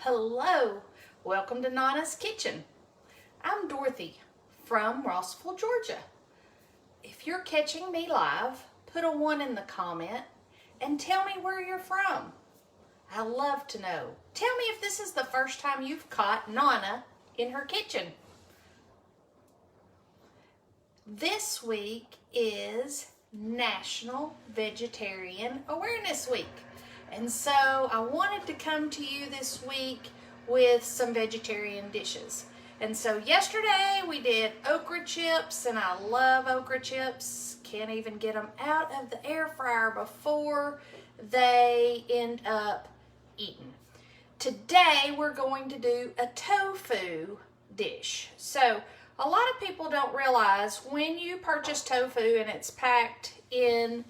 Hello, welcome to Nonna's Kitchen. I'm Dorothy from Rossville, Georgia. If you're catching me live, put a 1 in the comment and tell me where you're from. I love to know. Tell me if this is the first time you've caught Nonna in her kitchen. This week is National Vegetarian Awareness Week. And so I wanted to come to you this week with some vegetarian dishes. And so yesterday we did okra chips, and I love okra chips. Can't even get them out of the air fryer before they end up eaten. Today we're going to do a tofu dish. So a lot of people don't realize when you purchase tofu and it's packed in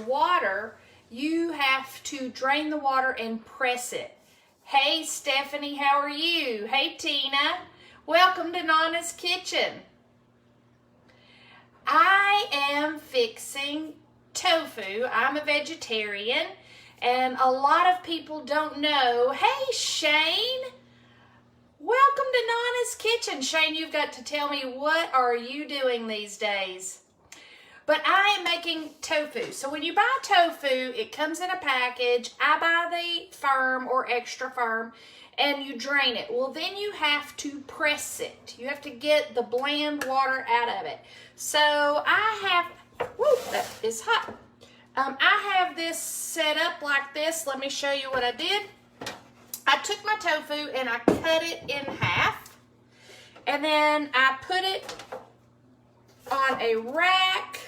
water, you have to drain the water and press it. Hey Stephanie, how are you? Hey Tina, welcome to Nonna's Kitchen. I am fixing tofu. I'm a vegetarian and a lot of people don't know. Hey Shane, welcome to Nonna's Kitchen. Shane, you've got to tell me, what are you doing these days? But I am making tofu. So when you buy tofu, it comes in a package. I buy the firm or extra firm, and you drain it. Well, then you have to press it. You have to get the bland water out of it. So I have, whoo, that is hot. I have this set up like this. Let me show you what I did. I took my tofu and I cut it in half. And then I put it on a rack,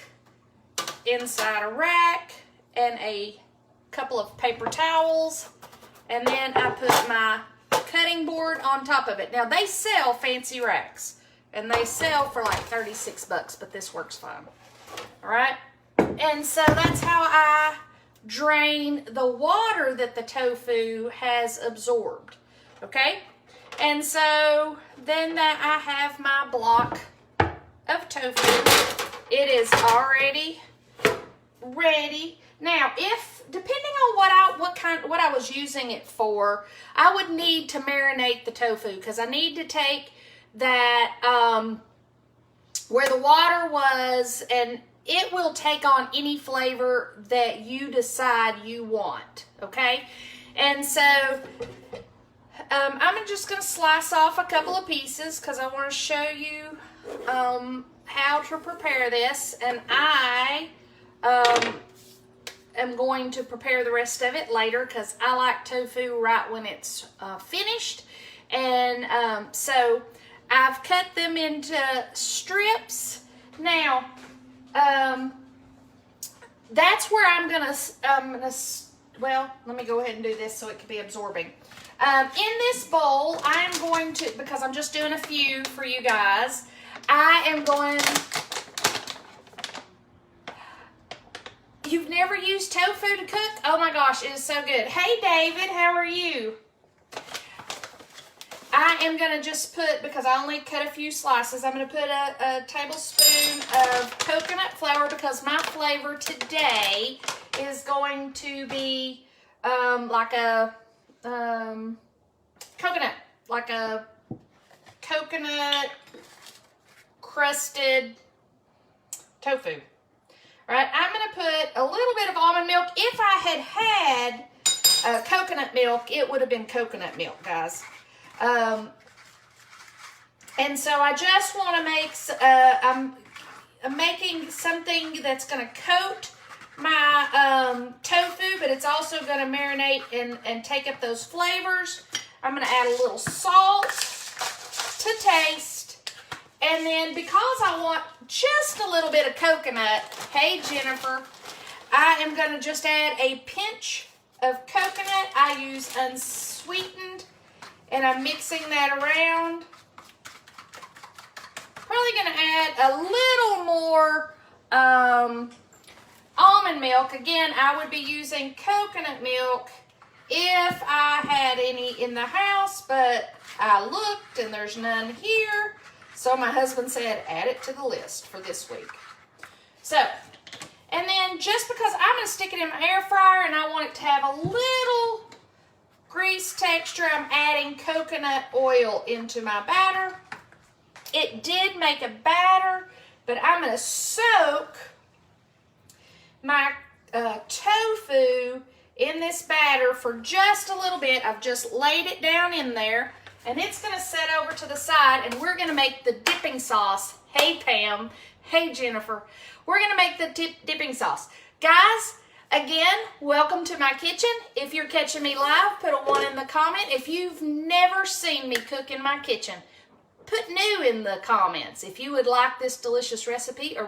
inside a rack, and a couple of paper towels, and then I put my cutting board on top of it. Now they sell fancy racks and they sell for like 36 bucks, but this works fine. All right, and so that's how I drain the water that the tofu has absorbed. Okay, and so then that I have my block of tofu. It is already ready. Now, if depending on what I was using it for, I would need to marinate the tofu, because I need to take that where the water was, and it will take on any flavor that you decide you want. Okay, and so I'm just going to slice off a couple of pieces because I want to show you how to prepare this, and I am going to prepare the rest of it later because I like tofu right when it's finished. And so I've cut them into strips. Now that's where I'm gonna well, let me go ahead and do this so it can be absorbing. In this bowl, I am going to, because I'm just doing a few for you guys, I am going. You've never used tofu to cook? Oh my gosh, it is so good. Hey David, how are you? I am going to just put, because I only cut a few slices, I'm going to put a tablespoon of coconut flour, because my flavor today is going to be like a coconut crusted tofu. All right, I'm going to put a little bit of almond milk. If I had coconut milk, it would have been coconut milk, guys. And so I just want to make, I'm making something that's going to coat my tofu, but it's also going to marinate and take up those flavors. I'm going to add a little salt to taste. And then because I want just a little bit of coconut, hey Jennifer, I am going to just add a pinch of coconut. I use unsweetened, and I'm mixing that around. Probably going to add a little more almond milk. Again, I would be using coconut milk if I had any in the house, but I looked and there's none here. So my husband said, add it to the list for this week. So, and then just because I'm going to stick it in my air fryer and I want it to have a little grease texture, I'm adding coconut oil into my batter. It did make a batter, but I'm going to soak my tofu in this batter for just a little bit. I've just laid it down in there, and it's going to set over to the side, and we're going to make the dipping sauce. Hey, Pam. Hey, Jennifer. We're going to make the dipping sauce. Guys, again, welcome to my kitchen. If you're catching me live, put a 1 in the comment. If you've never seen me cook in my kitchen, put new in the comments. If you would like this delicious recipe or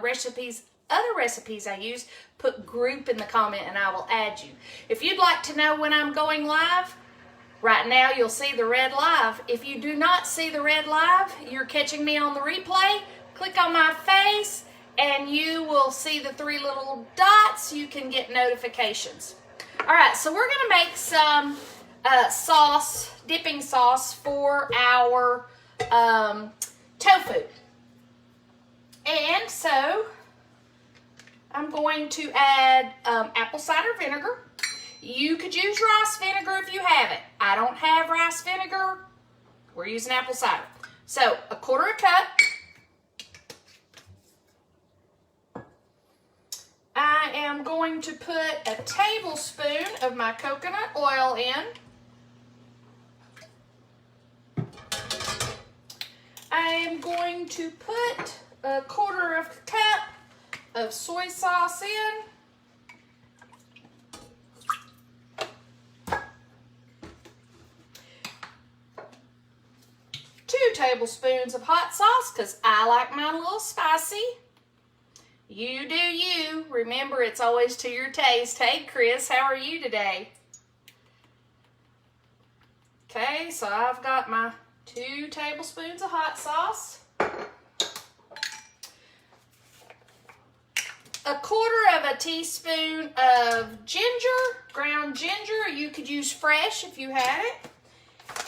other recipes I use, put group in the comment and I will add you. If you'd like to know when I'm going live, right now you'll see the red live. If you do not see the red live, you're catching me on the replay, click on my face and you will see the 3 little dots. You can get notifications. All right, so we're gonna make some dipping sauce for our tofu. And so I'm going to add apple cider vinegar. You could use rice vinegar if you have it. I don't have rice vinegar. We're using apple cider. So 1/4 cup. I am going to put a tablespoon of my coconut oil in. I am going to put 1/4 cup of soy sauce in. Two tablespoons of hot sauce because I like mine a little spicy. You do you. Remember, it's always to your taste. Hey, Chris, how are you today? Okay, so I've got my 2 tablespoons of hot sauce. 1/4 teaspoon of ginger, ground ginger. You could use fresh if you had it.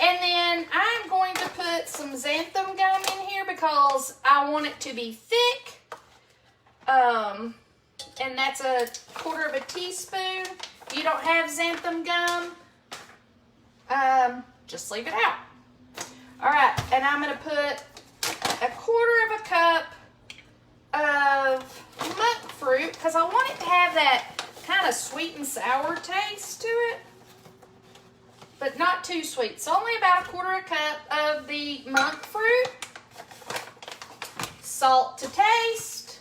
And then I'm going to put some xanthan gum in here because I want it to be thick. And that's 1/4 teaspoon. If you don't have xanthan gum, just leave it out. All right, and I'm going to put 1/4 cup of monk fruit because I want it to have that kind of sweet and sour taste to it, but not too sweet. So only about 1/4 cup of the monk fruit. Salt to taste.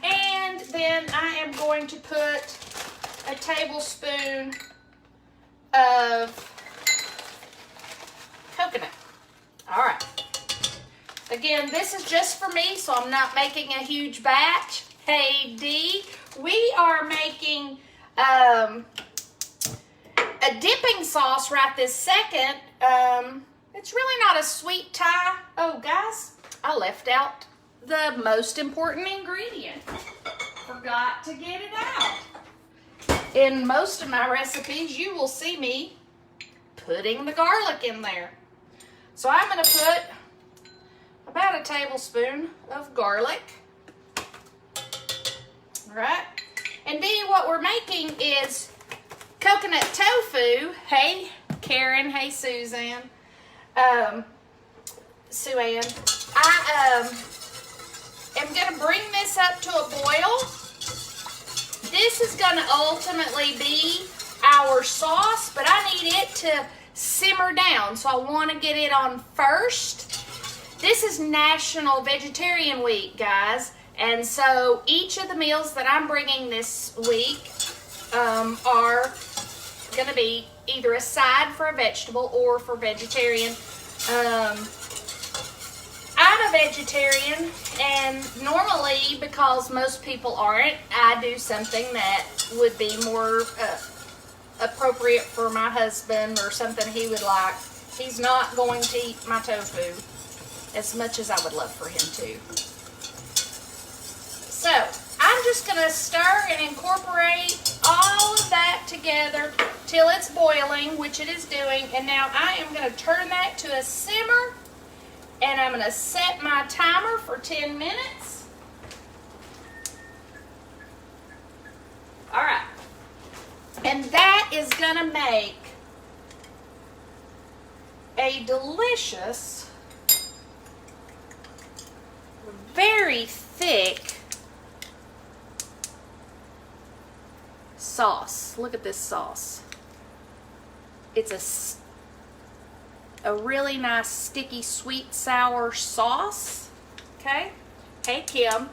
And then I am going to put a tablespoon of coconut. All right. Again, this is just for me, so I'm not making a huge batch. Hey, Dee, we are making a dipping sauce right this second. It's really not a sweet Thai. Oh, guys, I left out the most important ingredient. Forgot to get it out. In most of my recipes, you will see me putting the garlic in there. So I'm going to put about a tablespoon of garlic. All right. And Dee, what we're making is coconut tofu. Hey, Karen. Hey, Suzanne. Sue-Ann. I am going to bring this up to a boil. This is going to ultimately be our sauce, but I need it to simmer down. So I want to get it on first. This is National Vegetarian Week, guys. And so each of the meals that I'm bringing this week are going to be either a side for a vegetable or for vegetarian. I'm a vegetarian, and normally, because most people aren't, I do something that would be more appropriate for my husband or something he would like. He's not going to eat my tofu as much as I would love for him to. So, I'm just going to stir and incorporate all of that together till it's boiling, which it is doing. And now I am going to turn that to a simmer, and I'm going to set my timer for 10 minutes. All right. And that is gonna make a delicious, very thick sauce. Look at this sauce. It's a really nice sticky sweet sour sauce. Okay. Hey Kim.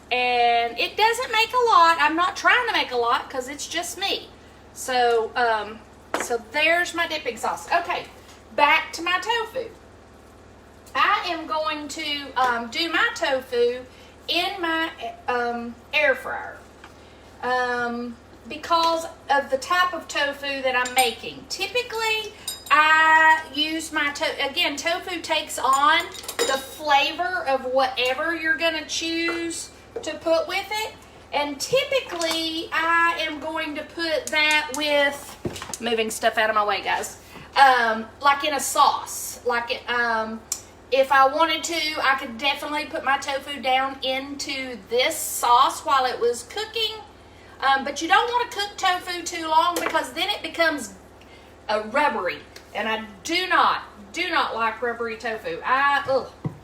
And it doesn't make a lot. I'm not trying to make a lot because it's just me. So so there's my dipping sauce. Okay, back to my tofu. I am going to do my tofu in my air fryer because of the type of tofu that I'm making. Typically, I use my again, tofu takes on the flavor of whatever you're gonna choose to put with it, and typically I am going to put that with, moving stuff out of my way guys, like in a sauce, like it, if I wanted to, I could definitely put my tofu down into this sauce while it was cooking, but you don't want to cook tofu too long because then it becomes rubbery, and I do not like rubbery tofu.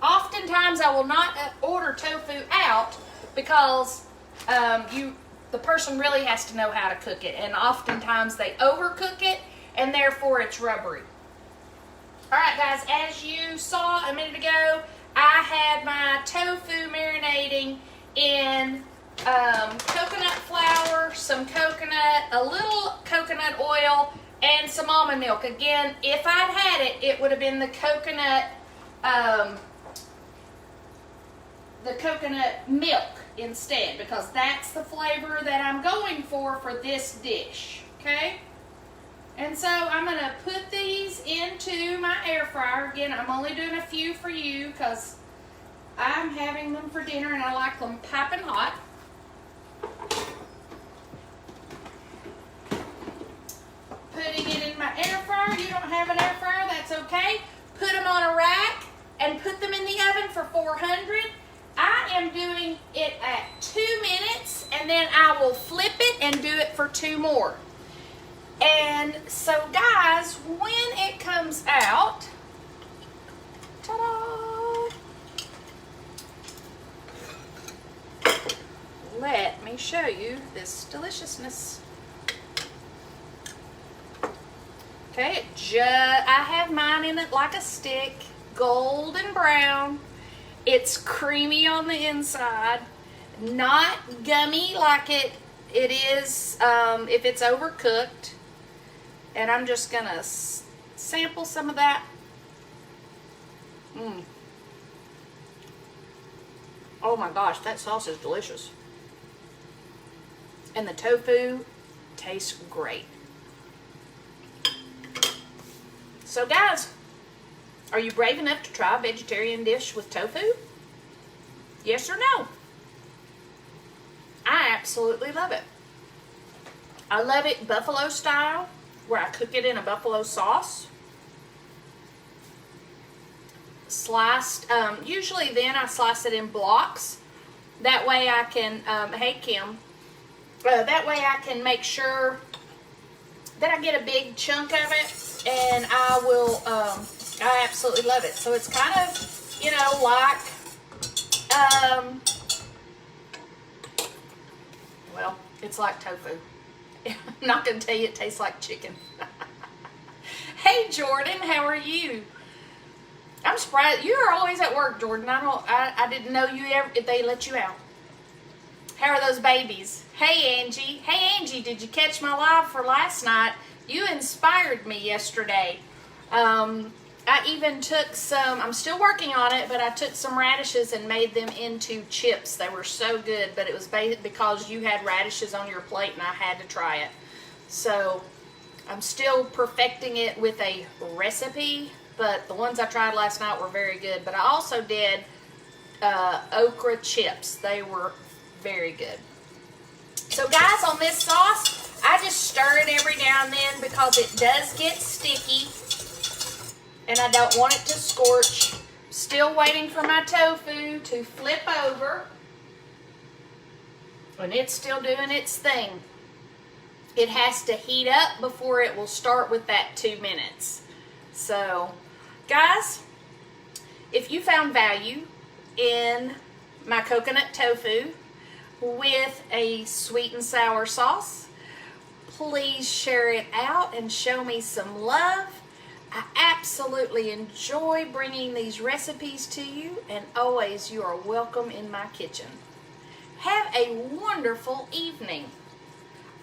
Oftentimes I will not order tofu out because the person really has to know how to cook it, and oftentimes they overcook it and therefore it's rubbery. Alright guys, as you saw a minute ago, I had my tofu marinating in coconut flour, some coconut, a little coconut oil, and some almond milk. Again, if I'd had it, it would have been the coconut milk instead, because that's the flavor that I'm going for this dish, okay? And so I'm going to put these into my air fryer. Again, I'm only doing a few for you because I'm having them for dinner and I like them piping hot. Putting it in my air fryer. You don't have an air fryer, that's okay. Put them on a rack and put them in the oven for 400. I am doing it at 2 minutes, and then I will flip it and do it for 2 more. And so guys, when it comes out, ta-da! Let me show you this deliciousness. Okay, I have mine in it like a stick, golden brown. It's creamy on the inside, not gummy like it is if it's overcooked. And I'm just gonna sample some of that. Oh my gosh, that sauce is delicious. And the tofu tastes great. So guys, are you brave enough to try a vegetarian dish with tofu? Yes or no? I absolutely love it. I love it buffalo style, where I cook it in a buffalo sauce. Sliced, usually then I slice it in blocks. That way I can, hey Kim, that way I can make sure that I get a big chunk of it, and I will, I absolutely love it. So it's kind of, you know, like, well, it's like tofu. I'm not going to tell you it tastes like chicken. Hey Jordan, how are you? I'm surprised. You are always at work, Jordan. I didn't know if they let you out. How are those babies? Hey Angie. Hey Angie, did you catch my live for last night? You inspired me yesterday. I even took some, I'm still working on it, but I took some radishes and made them into chips. They were so good, but it was because you had radishes on your plate and I had to try it. So I'm still perfecting it with a recipe, but the ones I tried last night were very good. But I also did okra chips. They were very good. So guys, on this sauce, I just stir it every now and then because it does get sticky. And I don't want it to scorch. Still waiting for my tofu to flip over. And it's still doing its thing. it has to heat up before it will start with that 2 minutes. So, guys, if you found value in my coconut tofu with a sweet and sour sauce, please share it out and show me some love. I absolutely enjoy bringing these recipes to you, and always you are welcome in my kitchen. Have a wonderful evening.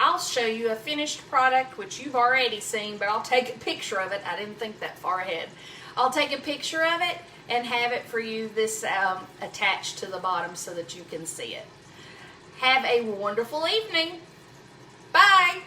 I'll show you a finished product, which you've already seen, but I'll take a picture of it. I didn't think that far ahead. I'll take a picture of it and have it for you this attached to the bottom so that you can see it. Have a wonderful evening. Bye.